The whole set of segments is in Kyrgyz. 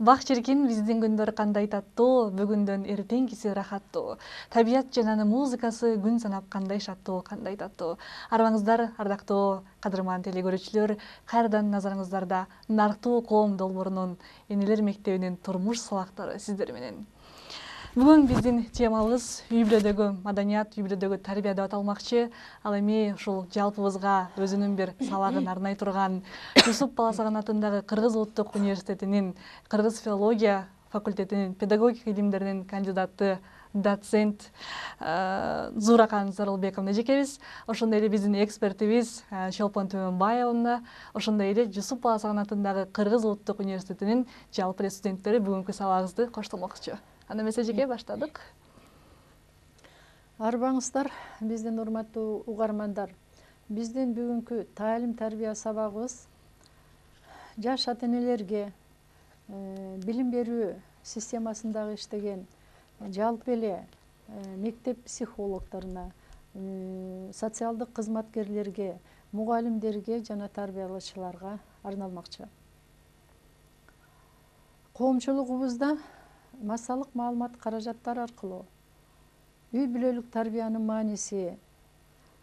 Бак чиркин биздин күндөр кандай таттуу, бүгүндөн эртеңкиси рахаттуу. Табият жана анын музыкасы күн санап кандай шаттуу, кандай таттуу. Арыбаңыздар, ардактуу кадырман теле көрүүчүлөр, кайрадан назарыңыздарда Нарктуу коом долбоорунун энелер мектебинин турмуш сабактары сиздер менен. Бүгүн биздин темабыз үй бүлөдөгү маданият, үй бүлөдөгү тарбия деп аталмакчы. Ал эми ушул жалпыбызга өзүнүн бир сабагын арнай турган Жусуп Баласаган атындагы Кыргыз Улуттук университетинин Кыргыз филология факультетинин педагогика илимдеринин кандидаты, доцент Зууракан Зарылбековна эжекебиз, ошондой эле биздин экспертибиз Чолпон Төмөнбаевна, ошондой эле Жусуп Баласаган атындагы Кыргыз Улуттук университетинин жалпы эле студенттери бүгүнкү сабагыбызды коштолмокчу. Анда эмесе эжеке баштадык. Арбаңыздар, биздин урматтуу угармандар. Биздин бүгүнкү таалим тарбия сабагыбыз жаш ата энелерге, билим берүү системасындагы иштеген жалпы эле мектеп психологторуна, социалдык кызматкерлерге, мугалимдерге жана тарбиялоочуларга арналмакчы. Коомчулугубузда массалык маалымат каражаттар аркылуу үй бүлөлүк тарбиянын мааниси,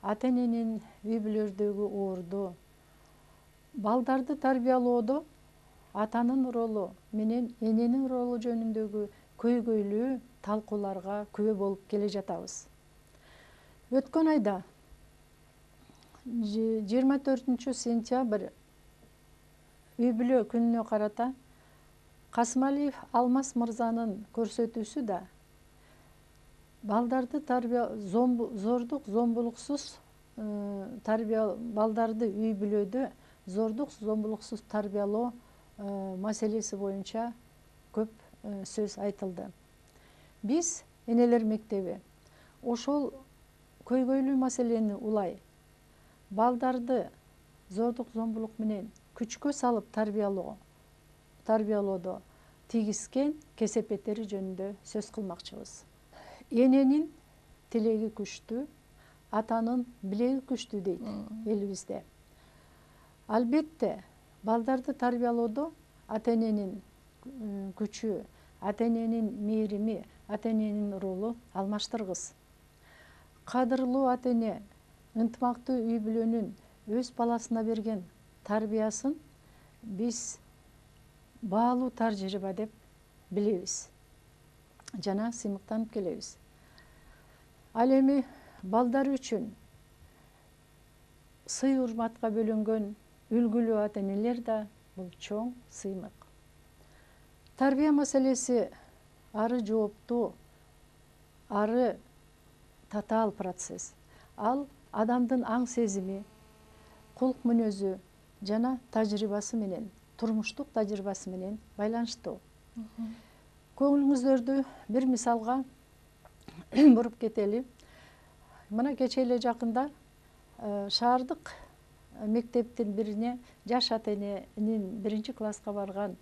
ата эненин үй бүлөлөрдөгү орду, балдарды тарбиялоодо атанын ролу менен эненин ролу жөнүндөгү көйгөйлүү талкууларга күбө болуп келе жатабыз. Өткөн айда 24 сентябрь үй бүлө күнүнө карата Касымалиев Алмаз мырзанын көрсөтүүсү да балдарды зордук зомбулуксуз балдарды үй бүлөдө зордук зомбулуксуз тарбиялоо маселеси боюнча көп сөз айтылды. Биз энелер мектеби ошол көйгөйлүү маселени улай балдарды зордук зомбулук менен күчкө салып тарбиялоодо тийгизген кесепеттери жөнүндө сөз кылмакчыбыз. Эненин тилеги күчтүү, атанын билеги күчтүү дейт элибизде. Албетте, балдарды тарбиялоодо ата эненин күчү, ата эненин мээрими, ата эненин ролу алмаштыргыс. Кадырлуу ата эне ынтымактуу үй бүлөнүн өз баласына берген тарбиясын биз баалуу тажрыйба деп билебиз жана сыймыктанып келебиз. Ал эми балдар үчүн сый урматка бөлөнгөн үлгүлүү ата энелер да бул чоң сыймык. Тарбия маселеси ары жооптуу, ары татаал процесс. Ал адамдын аң сезими, кулк мүнөзү жана тажрыйбасы менен, турмуштук тажрыйбасы менен байланыштуу. Көңүлүңүздөрдү бир мисалга буруп кетели. Мына кечээ эле жакында шаардык мектептин бирине жаш ата эненин 1-класска барган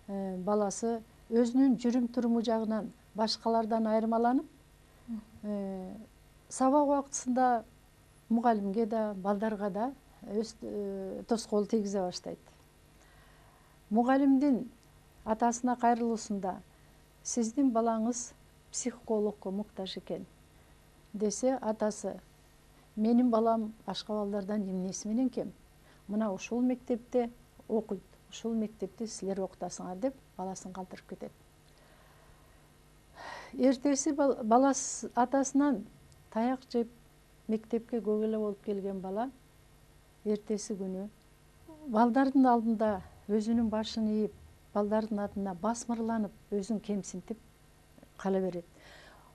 баласы өзүнүн жүрүм туруму жагынан башкалардан айырмаланып, сабак убактысында мугалимге да, балдарга да өз тоскоол тийгизе баштайт. Мугалимдин атасына кайрылуусунда сиздин балаңыз психологко муктаж экен десе, атасы: менин балам башка балдардан эмнеси менен кем? Мына ушул мектепте окуйт, ушул мектепте силер окутасыңар деп баласын калтырып кетет. Эртеси баласы атасынан таяк жеп мектепке көгөлө болуп келген бала эртеси күнү балдардын алдында өзүнүн башын ийип, балдардын атына басмырланып, өзүн кемсинтип кала берет.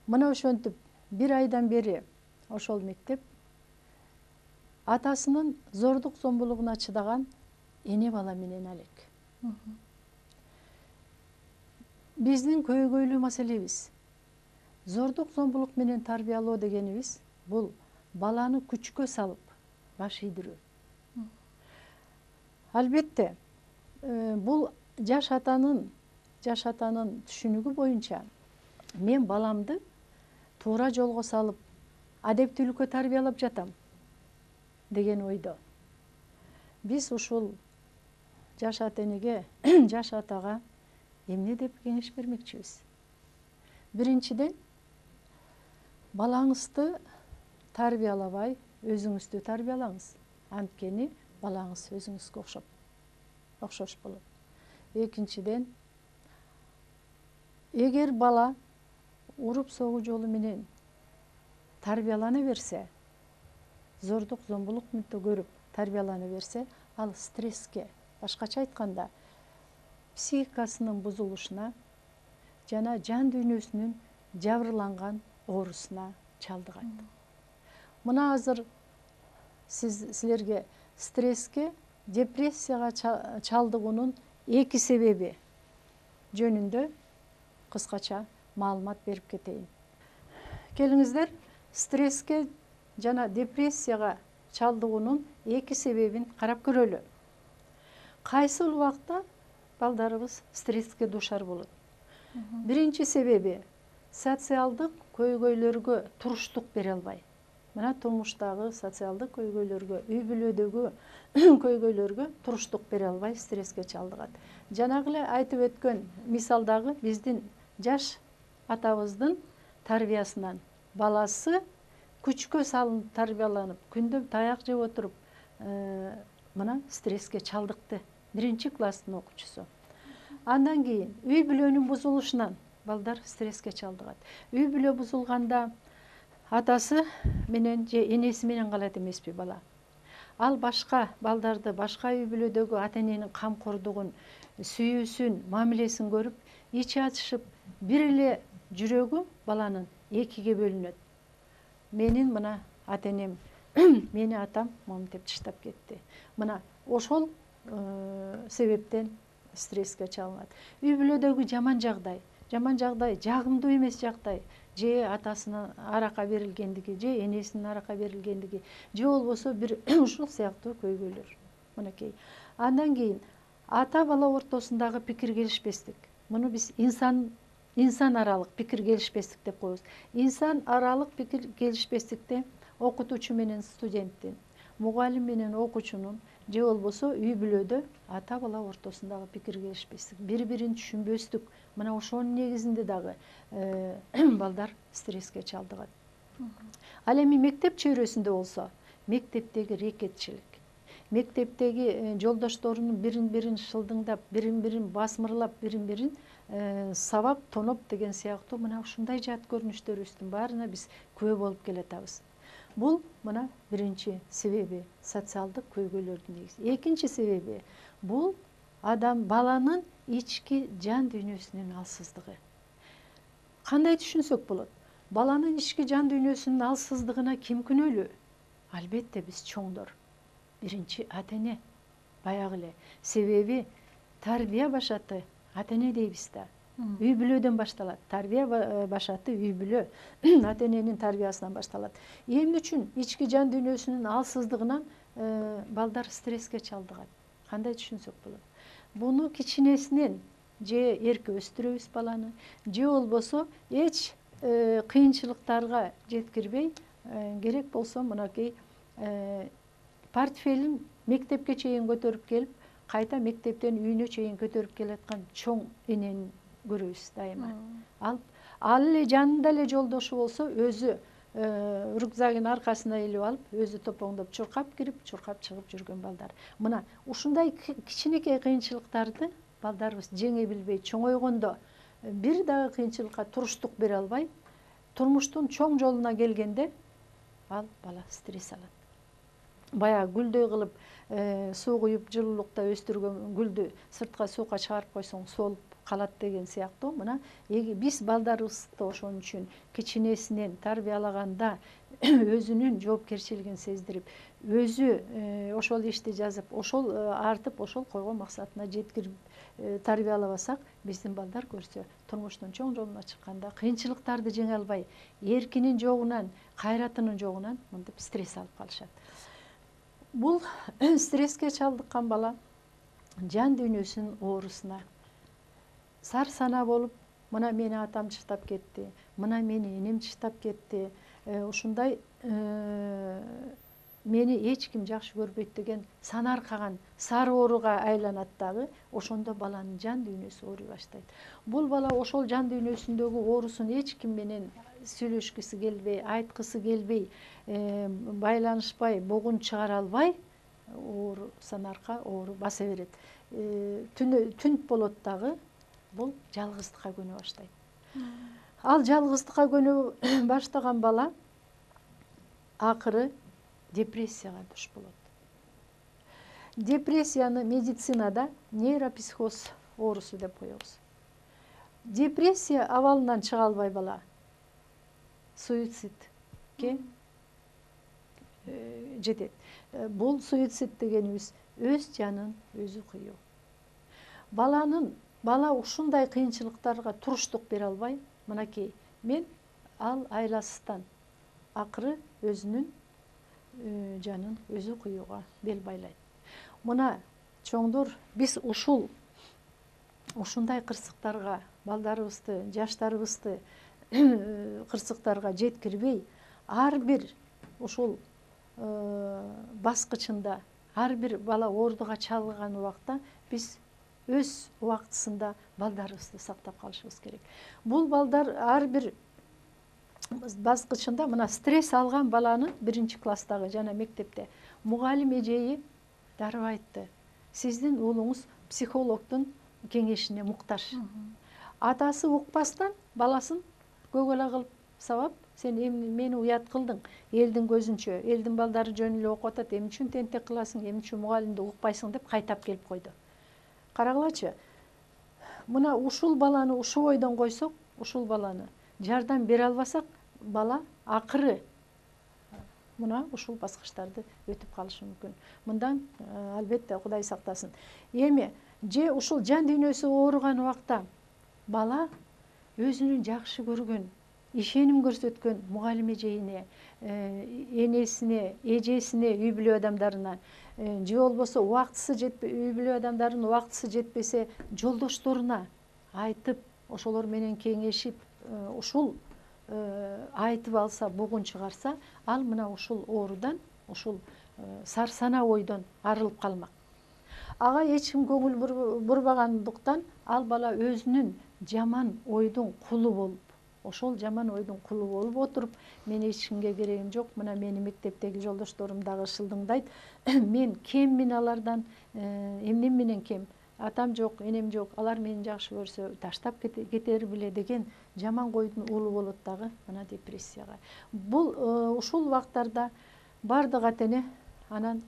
Мына ошентип бир айдан бери ошол мектеп атасынын зордук зомбулугуна чыдаган эне бала менен алек. Биздин көйгөйлүү маселебиз зордук зомбулук менен тарбиялоо дегенибиз бул баланы күчкө салып баш ийдирүү. Албетте, бул жаш атанын түшүнүгү боюнча мен баламды туура жолго салып, адептүүлүккө тарбиялап жатам деген ойдо. Биз ушул жаш ата энеге, жаш атага эмне деп кеңеш бермекчибиз? Биринчиден, балаңызды тарбиялабай, өзүңүздү тарбиялаңыз. Анткени балаңыз өзүңүзгө окшош болот. Экинчиден, эгер бала уруп согуу жолу менен тарбиялана берсе, зордук, зомбулук көрүп тарбиялана берсе, ал стресске, башкача айтканда, психикасынын бузулушуна жана жан дүйнөсүнүн жабырланган оорусуна чалдыгат. Мына азыр силерге стресске, депрессияга чалдыгуунун 2 себеби жөнүндө кыскача маалымат берип кетейин. Келиңиздер, стресске жана депрессияга чалдыгуунун 2 себебин карап көрөлү. Кайсыл убакта балдарыбыз стресске дуушар болот? Биринчи себеби социалдык көйгөйлөргө туруштук бере албай. Мына турмуштагы социалдык көйгөйлөргө, үй бүлөдөгү көйгөйлөргө туруштук бере албай стресске чалдыгат. Жанагы эле айтып өткөн мисалдагы биздин жаш атабыздын тарбиясынан баласы күчкө салынып тарбияланып, күндө таяк жеп отуруп, мына стресске чалдыкты. 1-класстын окуучусу. Андан кийин үй бүлөнүн бузулушунан балдар стресске чалдыгат. Үй бүлө бузулганда атасы менен же энеси менен калат эмеспи бала. Ал башка балдарды, башка үй бүлөдөгү ата-эненин камкордугун, сүйүүсүн, мамилесин көрүп, ичи ачышып, бир эле жүрөгү баланын 2ге бөлүнөт. Менин мына ата-энем, мени атам моминтип таштап кетти. Мына ошол себептен стресске чалынат. Үй бүлөдөгү жаман жагдай, жагымдуу эмес жагдай, же атасынын аракка берилгендиги, же энесинин аракка берилгендиги, же болбосо бир ушул сыяктуу көйгөйлөр. Мынакей. Андан кийин ата бала ортосундагы пикир келишпестик. Муну биз инсан аралык пикир келишпестик деп коебуз. Инсан аралык пикир келишпестикте окутуучу менен студенттин, мугалим менен окуучунун, же болбосо үй бүлөдө ата бала ортосундагы пикир келишпестик, бири-бирин түшүнбөстүк. Мына ошонун негизинде дагы балдар стресске чалдыгат. Ал эми мектеп чөйрөсүндө болсо, мектептеги рекетчилик, мектептеги жолдошторунун бирин-бирин шылдыңдап, бирин-бирин басмырлап, бирин-бирин сабап, тоноп деген сыяктуу мына ушундай жат көрүнүштөрүбүздүн баарына биз күбө болуп келатабыз. Бул мына биринчи себеби социалдык көйгөйлөрдүн негизи. Экинчи себеби бул баланын ички жан дүйнөсүнүн алсыздыгы. Кандай түшүнсөк болот? Баланын ички жан дүйнөсүнүн алсыздыгына ким күнөөлүү? Албетте биз чоңдор. Биринчи ата-эне, баягы эле. Себеби тарбия башаты ата-эне дейбиз да. Үй бүлөдөн башталат. Тарбия башаты үй бүлө, ата-эненин тарбиясынан башталат. Эмне үчүн ички жан дүйнөсүнүн алсыздыгынан балдар стресске чалдыгат? Кандай түшүнсөк болот? Буну кичинесинен же эрке өстүрөбүз баланы, же болбосо эч кыйынчылыктарга жеткирбей, керек болсо мынакей портфелин мектепке чейин көтөрүп келип, кайта мектептен үйүнө чейин көтөрүп келаткан чоң энени көрөбүз дайыма. Ал эле жанында эле жолдошу болсо, өзү рюкзагын аркасына илип алып, өзү топоңдоп чуркап кирип, чуркап чыгып жүргөн балдар. Мына ушундай кичинекей кыйынчылыктарды балдарыбыз жеңе билбей чоңойгондо, бир дагы кыйынчылыкка туруштук бере албай, турмуштун чоң жолуна келгенде ал бала стресс алат. Баягы гүлдөй кылып суу куюп жылуулукта өстүргөн гүлдү сыртка суукка чыгарып койсоң солуп калат деген сыяктуу. Мына биз балдарыбызды ошон үчүн кичинесинен тарбиялаганда өзүнүн жоопкерчилигин сездирип, өзү ошол ишти жазып, ошол артып, ошол койгон максатына жеткирип тарбиялабасак, биздин балдар көрсө турмуштун чоң жолуна чыкканда кыйынчылыктарды жеңе албай, эркинин жогунан, кайратынын жогунан мынтип стресс алып калышат. Бул стресске чалдыккан бала жан дүйнөсүнүн оорусуна сар-сана болуп, мына мени атам таштап кетти, мына мени энем таштап кетти, ушундай мени эч ким жакшы көрбөйт деген санаркаган сары ооруга айланат дагы, ошондо баланын жан дүйнөсү ооруй баштайт. Бул бала ошол жан дүйнөсүндөгү оорусун эч ким менен сүйлөшкүсү келбей, айткысы келбей, байланышпай, бугун чыгара албай, оору санарка оору баса берет. Түнт болот дагы, бул жалгыздыкка көнө баштайт. Ал жалгыздыкка көнө баштаган бала акыры депрессияга душ болот. Депрессияны медицинада нейропсихоз оорусу деп коебуз. Депрессия абалынан чыга албай бала суицидке жетет. Бул суицид дегенибиз өз жанын өзү кыюу. Бала ушундай кыйынчылыктарга туруштук бере албай, мынакей мен ал айласыздан акыры өзүнүн жанын өзү кыюуга бел байлайт. Мына чоңдор, биз ушундай кырсыктарга балдарыбызды, жаштарыбызды кырсыктарга жеткирбей, ар бир ушул баскычында, ар бир бала оордуга чалдыган убакта биз өз убактысында балдарыбызды сактап калышыбыз керек. Бул балдар ар бир баскычында, мына стресс алган баланы 1-класстагы жана мектепте мугалим эжеи дарып айтты: сиздин уулуңуз психологдун кеңешине муктаж. Атасы укпастан баласын көгөлө кылып сабап, сен мени уят кылдың, элдин көзүнчө, элдин балдары жөн эле окуп атат, эмне үчүн тентек кыласың, эмне үчүн мугалимди укпайсың деп кайтап келип койду. Карагылачы, мына ушул баланы ушул ойдон койсок, ушул баланы жардам бере албасак, бала акыры мына ушул баскычтарды өтүп калышы мүмкүн. Мындан албетте Кудай сактасын. Эми же ушул жан дүйнөсү ооруган убакта бала өзүнүн жакшы көргөн, ишеним көрсөткөн мугалим эжейине, энесине, эжесине, үй бүлө адамдарына, же болбосо үй бүлө адамдарынын убактысы жетпесе жолдошторуна айтып, ошолор менен кеңешип, ушул айтып алса, бугун чыгарса, ал мына ушул оорудан, ушул сарсанаа ойдон арылып калмак. Ага эч ким көңүл бурбагандыктан ал бала өзүнүн жаман ойдун кулу болуп, ошол жаман ойдун кулу болуп отуруп, мен эч кимге керегим жок, мына мени мектептеги жолдошторум дагы шылдыңдайт, мен кеммин алардан, эмнем менен кем, атам жок, энем жок, алар мени жакшы көрсө таштап кетер беле деген жаман ойдун улу болот дагы мына депрессияга. Бул ушул убактарда бардык ата эне анан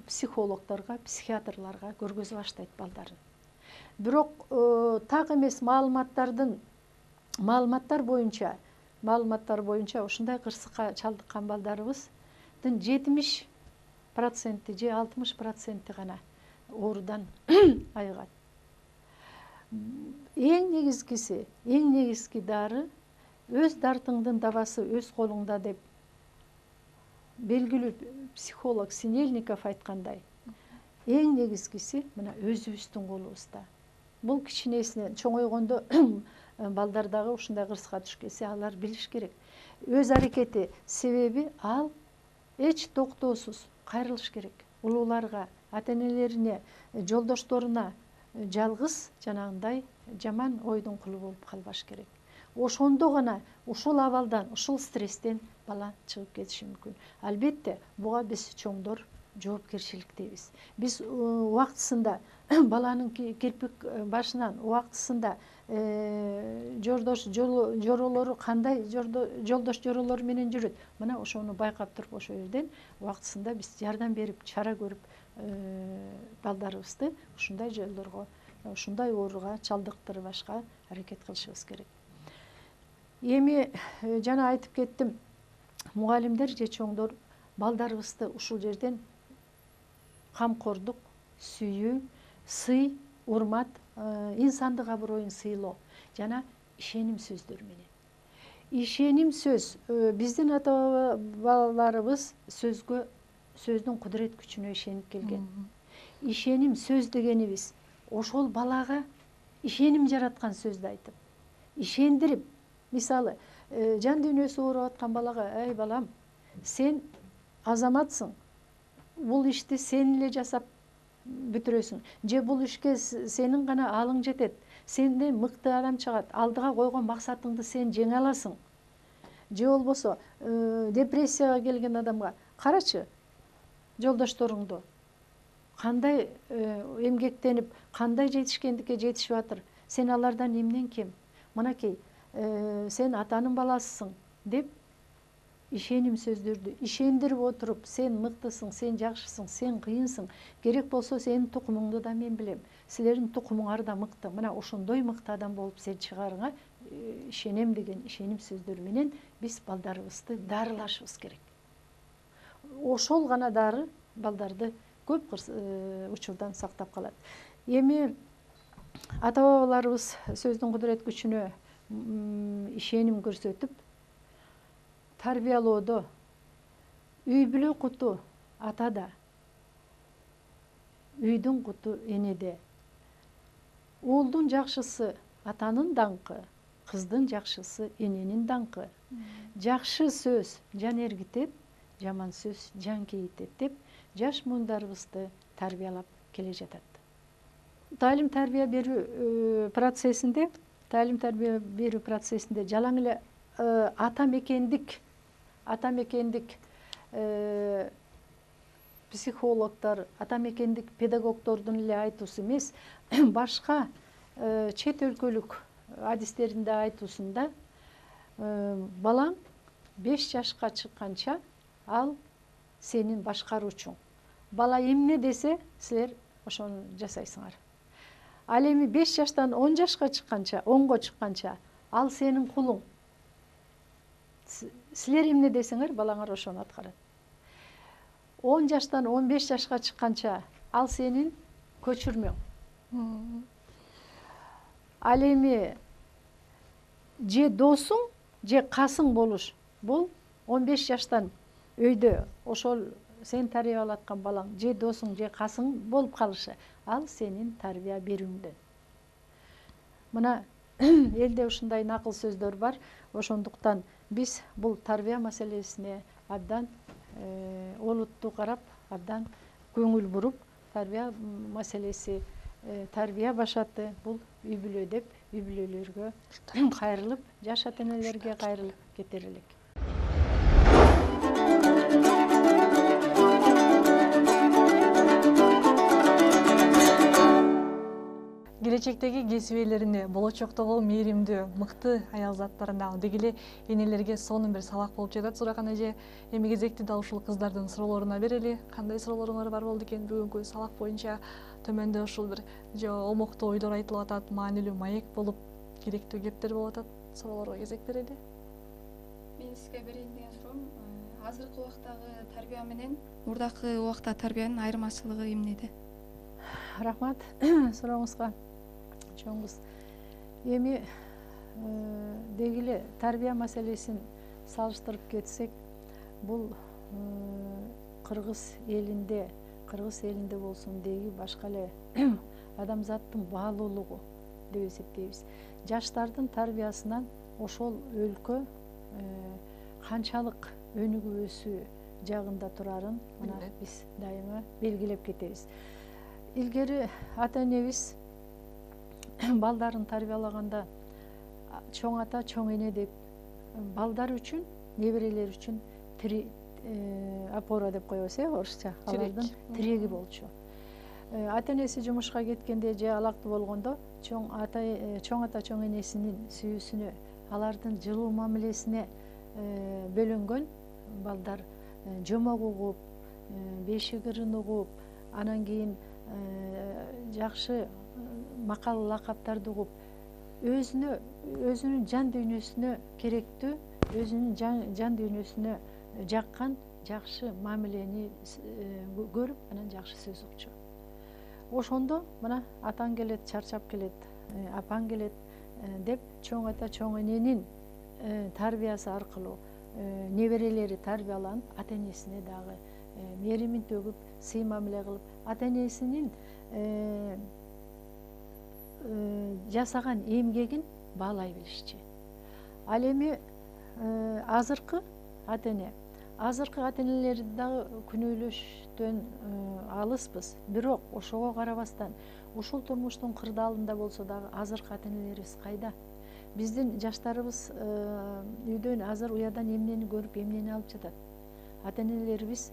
психологдорго, психиатрларга көргөзө баштайт балдарын. Бирок так эмес маалыматтар боюнча ушундай кырсыкка чалдыккан балдарыбыздын 70% же 60% гана оорудан айыгат. Эң негизги дары өз дартыңдын дабасы өз колуңда деп белгилүү психолог Синельников айткандай, эң негизгиси мына өзүбүздүн колубузда. Бул кичинесинен чоңойгондо балдар дагы ушундай кырсыкка түшкенсе, алар билиш керек. Өз аракети себеби ал эч токтоосуз кайрылыш керек. Улууларга, ата энелерине, жолдошторуна жалгыз жанагындай жаман ойдун кулу болуп калбаш керек. Ошондо гана ушул абалдан, ушул стресстен бала чыгып кетиши мүмкүн. Албетте, буга биз чоңдор жоопкерчиликтебиз. Биз убактысында баланын кирпик башынан убактысында жоролору кандай жолдош жоролору менен жүрөт. Мына ошону байкап туруп, ошол жерден убактысында биз жардам берип, чара көрүп, балдарыбызды ушундай жолдорго, ушундай ооруга чалдыктырбашка аракет кылышыбыз керек. Эми жана айтып кеттим, мугалимдер же чоңдор балдарыбызды ушул жерден камкордук, сүйүү, сый, урмат, инсандык аброюн сыйлоо жана ишеним сөздөр менен. Ишеним сөз, биздин ата бабаларыбыз сөздүн кудурет күчүнө ишенип келген. Ишеним сөз дегенибиз ошол балага ишеним жараткан сөздү айтып, ишендирип, мисалы, жан дүйнөсү ооруп аткан балага: "Эй балам, сен азаматсың, бул ишти сен эле жасап бүтүрөсүң, же бул ишке сенин гана алың жетет, сенден мыкты адам чыгат, алдыга койгон максатыңды сен жеңе аласың. Же болбосо депрессияга келген адамга карачы жолдошторуңду кандай эмгектенип, кандай жетишкендикке жетишип атыр, сен алардан эмнен кем, мынакей сен атанын баласысың деп ишеним сөздөрдү ишендирип отуруп, сен мыктысың, сен жакшысың, сен кыйынсың, керек болсо сенин тукумуңду да мен билем, силердин тукумуңар да мыкты, мына ошондой мыкты адам болуп сен чыгаарыңа ишенем деген ишеним сөздөрү менен биз балдарыбызды дарылашыбыз керек. Ошол гана дары балдарды көп учурдан сактап калат. Эми ата бабаларыбыз сөздүн кудурет күчүнө ишеним көрсөтүп, тарбиялоодо үй бүлө куту атада, үйдүн куту энеде, уулдун жакшысы атанын даңкы, кыздын жакшысы эненин даңкы, жакшы сөз жан эргитет, жаман сөз жан кейитет деп жаш муундарыбызды тарбиялап келе жатат. Таалим тарбия берүү процессинде жалаң эле ата мекендик психологдор, ата мекендик педагогдордун эле айтуусу эмес, башка чет өлкөлүк адистердин да айтуусунда балаң 5 жашка чыкканча ал сенин башкаруучуң. Бала эмне десе, силер ошону жасайсыңар. Ал эми 5 жаштан 10 жашка чыкканча, 10го чыкканча ал сенин кулуң. Силер эмне десеңер, балаңар ошону аткарат. 10 жаштан 15 жашка чыкканча ал сенин көчүрмөң. Ал эми же досуң, же касың болуш. Бул 15 жаштан өйдө ошол сен тарбиялап аткан балаң, же досуң, же касың болуп калышы. Ал сенин тарбия берүүңдөн. Мына элде ушундай накыл сөздөр бар. Ошондуктан биз бул тарбия маселесине абдан олуттуу карап, абдан көңүл буруп, тарбия маселеси, тарбия башаты бул үй бүлө деп, үй бүлөлөргө кайрылып, жаш ата энелерге кайрылып кетер элек. Келечектеги кесип ээлерине, болочоктогу мээримдүү, мыкты аял заттарына, деги эле энелерге сонун бир сабак болуп жатат. Суракан эже, эми кезекти да ушул кыздардын суроолоруна берели. Кандай суроолоруңар бар болду экен бүгүнкү сабак боюнча? Төмөндө ушул бир омоктуу ойдор айтылып атат, маанилүү маек болуп, керектүү кептер болуп атат. Суроолорго кезек берели. Мен сизге берейин деген суроом, азыркы убактагы тарбия менен мурдакы убакта тарбиянын айырмачылыгы эмнеде? Рахмат сурооңузга. Чоңуз. Эми деги эле тарбия маселесин салыштырып кетсек, бул кыргыз элинде болсун, деги башка эле адамзаттын баалуулугу деп эсептейбиз. Жаштардын тарбиясынан ошол өлкө канчалык өнүгүп өсүү жагында турарын мына биз дайыма белгилеп кетебиз. Илгери ата энебиз балдарын тарбиялаганда чоң ата, чоң эне деп балдар үчүн, неберелер үчүн опора деп коебуз, орусча. Алардын тиреги болчу. Ата энеси жумушка кеткенде же алактуу болгондо чоң ата, чоң энесинин сүйүүсүнө, алардын жылуу мамилесине бөлөнгөн балдар жомок угуп, бешик ырын угуп, анан кийин жакшы макал лакаптарды угуп, өзүнүн жан дүйнөсүнө керектүү, өзүнүн жан дүйнөсүнө жаккан жакшы мамилени көрүп, анан жакшы сөз укчу. Ошондо мына атаң келет, чарчап келет, апаң келет деп чоң ата, чоң эненин тарбиясы аркылуу неберелери тарбияланып, ата энесине дагы мээримин төгүп, сый мамиле кылып, ата энесинин жасаган эмгегин баалай билишчи. Ал эми азыркы ата эне азыркы ата энелер дагы күнөөлөштөн алыспыз, бирок ошого карабастан ушул турмуштун кырдаалында болсо дагы азыркы ата энелерибиз кайда? Биздин жаштарыбыз үйдөн азыр уядан эмнени көрүп, эмнени алып жатат? Ата энелерибиз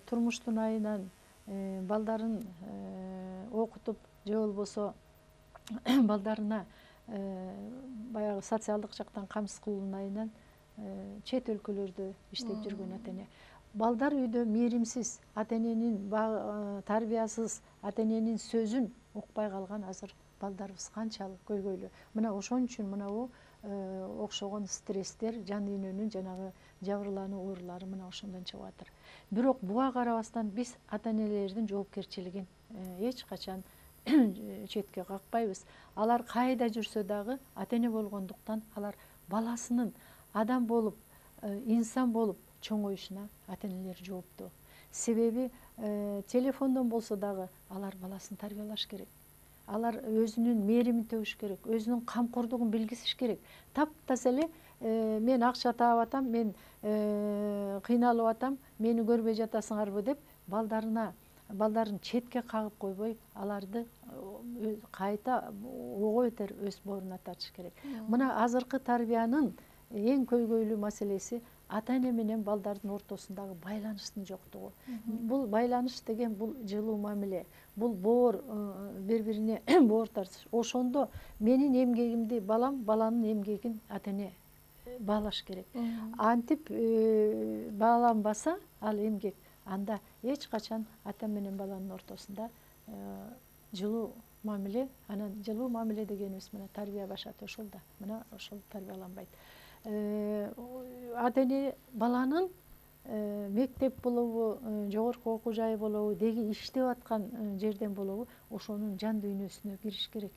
турмуштун айынан балдарын окутуп же болбосо балдарына баягы социалдык жактан камсыз кылуунун айынан чет өлкөлөрдө иштеп жүргөн ата эне. Балдар үйдө мээримсиз, ата эненин тарбиясыз, ата эненин сөзүн укпай калган азыр балдарыбыз канчалык көйгөйлүү. Мына ошон үчүн мынабу окшогон стресстер, жан дүйнөнүн жанагы жабырлануу оорулары мына ошондон чыгып атыр. Бирок буга карабастан биз ата энелердин жоопкерчилигин эч качан четке какпайбыз. Алар кайда жүрсө дагы ата эне болгондуктан алар баласынын адам болуп, инсан болуп чоңоюшуна ата энелер жооптуу. Себеби телефондон болсо дагы алар баласын тарбиялаш керек. Алар өзүнүн мээримин төгүш керек, өзүнүн камкордугун билгизиш керек. Таптаса эле мен акча таап атам, мен кыйналып атам, мени көрбөй жатасыңарбы деп балдарын четке кагып койбой, аларды кайта ого бетер өз боруна тартыш керек. Мына азыркы тарбиянын эң көйгөйлүү маселеси ата эне менен балдардын ортосундагы байланыштын жоктугу. Бул байланыш деген бул жылуу мамиле, бул боор, бири-бирине боор тартыш. Ошондо менин эмгегимди баланын эмгегин ата эне баалаш керек. Антип бааланбаса ал эмгек, анда эч качан ата менен баланын ортосунда жылуу мамиле, анан жылуу мамиле дегенибиз мына тарбия башаты ошол да. Мына ошол тарбияланбайт. Ата эне баланын мектеп болобу, жогорку окуу жайы болобу, деги иштеп аткан жерден болобу, ошонун жан дүйнөсүнө кириш керек.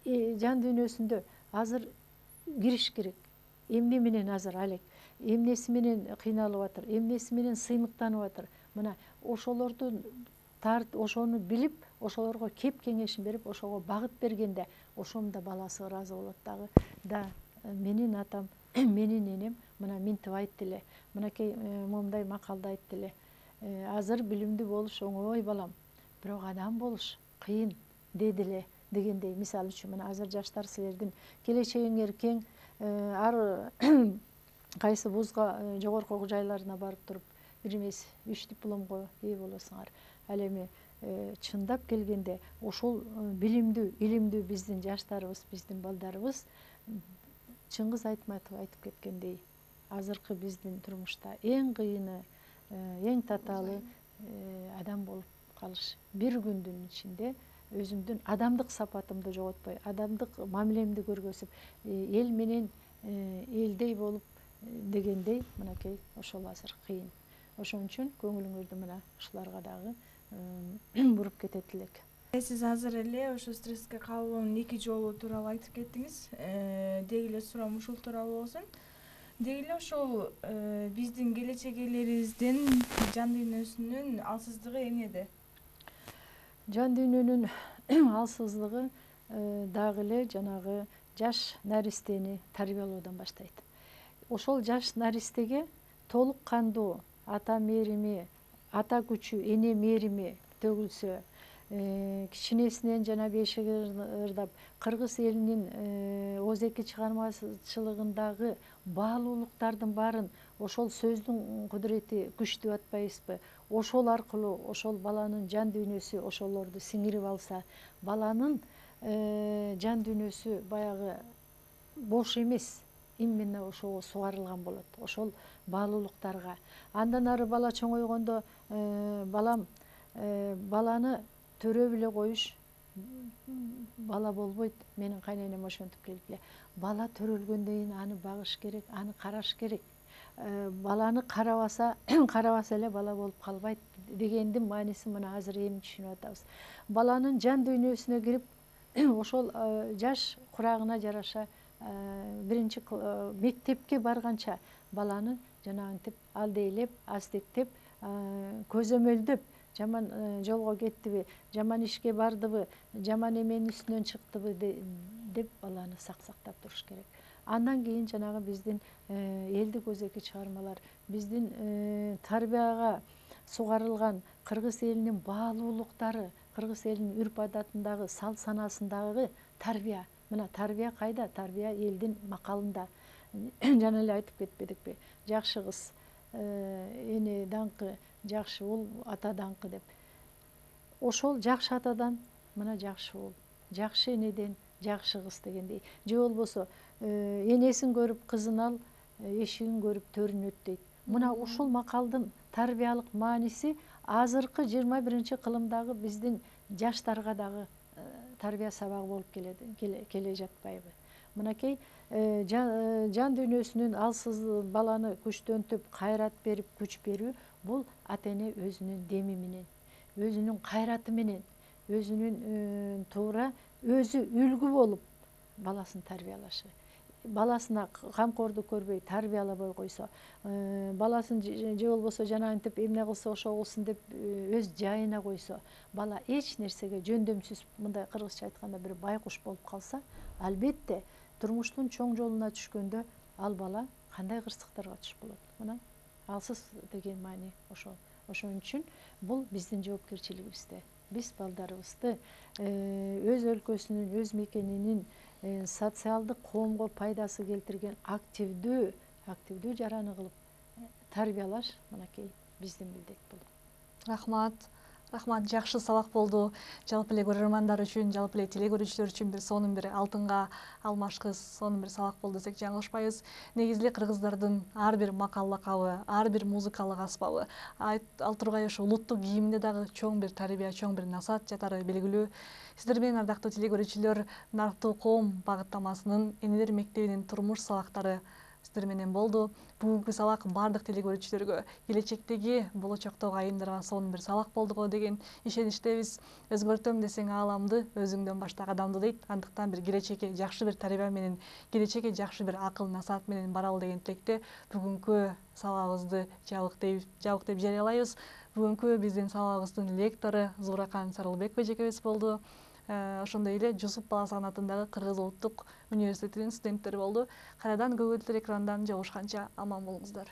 Жан дүйнөсүндө азыр кириш керек. Эмне менен азыр алек, эмнеси менен кыйналып атыр, эмнеси менен сыймыктанып атыр. Мына ошону билип, ошолорго кеп кеңешин берип, ошого багыт бергенде, ошондо баласы ыраазы болот дагы. Да, менин атам, менин энем мына минтип айтты эле, мынакей момундай макалда айтты эле. Азыр билимдүү болуш оңой балам, бирок адам болуш кыйын деди эле дегендей. Мисалы үчүн мына азыр жаштар силердин келечегиңер кең, ар кайсы вузга, жогорку окуу жайларына барып туруп, бир эмес 3 дипломго ээ болосуңар. Ал эми чындап келгенде ошол билимдүү, илимдүү биздин жаштарыбыз, биздин балдарыбыз Чыңгыз Айтматов айтып кеткендей, азыркы биздин турмушта эң кыйыны, эң татаалы адам болуп калыш. Бир күндүн ичинде өзүмдүн адамдык сапатымды жоготпой, адамдык мамилемди көргөзүп, эл менен элдей болуп дегендей, мынакей ошол азыр кыйын. Ошон үчүн көңүлүңөрдү мына ушуларга дагы буруп кетет элек. Сиз азыр эле ошо стресске кабылуунун 2 жолу тууралуу айтып кеттиңиз. Деги эле суроом ушул тууралуу болсун. Деги эле ошол биздин келечек ээлерибиздин жан дүйнөсүнүн алсыздыгы эмнеде? Жан дүйнөнүн алсыздыгы дагы эле жанагы жаш наристени тарбиялоодон баштайт. Ошол жаш наристеге толук кандуу ата мээрими, ата күчү, эне мээрими төгүлсө, кичинесинен жана бешиги ырдап, кыргыз элинин ооз-эки чыгармачылыгындагы баалуулуктардын баарын ошол сөздүн кудурети күчтүү атпайбызбы? Ошол аркылуу ошол баланын жан дүйнөсү ошолорду сиңирип алса, баланын жан дүйнөсү баягы бош эмес, именно ошого сугарылган болот, ошол баалуулуктарга. Андан ары бала чоңойгондо баланы төрөп эле коюш бала болбойт. Менин кайненем ошентип келип эле. Бала төрөлгөндөн кийин аны багыш керек, аны караш керек. Баланы карабаса эле бала болуп калбайт дегендин маанисин мына азыр эми түшүнүп атабыз. Баланын жан дүйнөсүнө кирип, ошол жаш курагына жараша биринчи мектепке барганча баланы жанагынтип алдейлеп, аздектеп, көзөмөлдөп, жаман жолго кеттиби, жаман ишке бардыбы, жаман эменин үстүнөн чыктыбы деп баланы сактап туруш керек. Андан кийин жанагы биздин элдик өзеки чыгармалар, биздин тарбияга сугарылган кыргыз элинин баалуулуктары, кыргыз элинин үрп адатындагы, салт санаасындагы тарбия. Мына тарбия кайда? Тарбия элдин макалында. Жана эле айтып кетпедикпи? Жакшы кыз, эне даңкы, жакшы уул ата даңкы деп. Ошол жакшы атадан мына жакшы уул, жакшы энеден жакшы кыз дегендей. Же болбосо энесин көрүп кызын ал, эшигин көрүп төрүн өт дейт. Мына ушул макалдын тарбиялык мааниси азыркы 21-кылымдагы биздин жаштарга дагы тарбия сабагы болуп келе жатпайбы? Мынакей жан дүйнөсүнүн алсыз баланы күчтөнтүп, кайрат берип, күч берүү бул ата эне өзүнүн деми менен, өзүнүн кайраты менен, өзүнүн туура өзү үлгү болуп баласын тарбиялашы. Баласына камкордук көрбөй тарбиялабай койсо, баласын же болбосо жана антип эмне кылса ошо кылсын деп өз жайына койсо, бала эч нерсеге жөндөмсүз, мындай кыргызча айтканда бир байкуш болуп калса, албетте турмуштун чоң жолуна түшкөндө ал бала кандай кырсыктарга туш болот. Мына алсыз деген маани ошол. Ошон үчүн бул биздин жоопкерчилигибизде. Биз балдарыбызды өз өлкөсүнүн, өз мекенинин социалдык коомго пайдасы келтирген активдүү жараны кылып тарбиялаш мынакей биздин милдет болот. Рахмат. Рахмат, жакшы сабак болду. Жалпы эле көрөрмандар үчүн, жалпы эле телекөрүүчүлөр үчүн бир сонун бир алтынга алмашкыс сонун бир сабак болду десек жаңылышпайбыз. Негизи эле кыргыздардын ар бир макал лакабы, ар бир музыкалык аспабы, ал тургай ошо улуттук кийиминде дагы чоң бир тарбия, чоң бир насаат жатары белгилүү. Сиздер менен ардактуу телекөрүүчүлөр, Нарыктуу коом багыттамасынын Энелер мектебинин турмуш сабактары сиздер менен болду. Бүгүнкү сабак бардык телекөрүүчүлөргө келечектеги болочоктогу айымдырган сонун бир сабак болду го деген ишеничтебиз. Өзгөртөм десең ааламды, өзүңдөн башта кадамды дейт. Андыктан бир келечекке жакшы бир тарбия менен, келечекке жакшы бир акыл насаат менен баралы деген тилекте бүгүнкү сабагыбызды жабык деп жарыялайбыз. Бүгүнкү биздин сабагыбыздын лектору Зууракан Сарылбекова эжекебиз болду. Ошондой эле Жусуп Баласаган атындагы Кыргыз улуттук университетинин студенттери болду. Кайрадан көгүлдүр экрандан жолугушканча аман болуңуздар.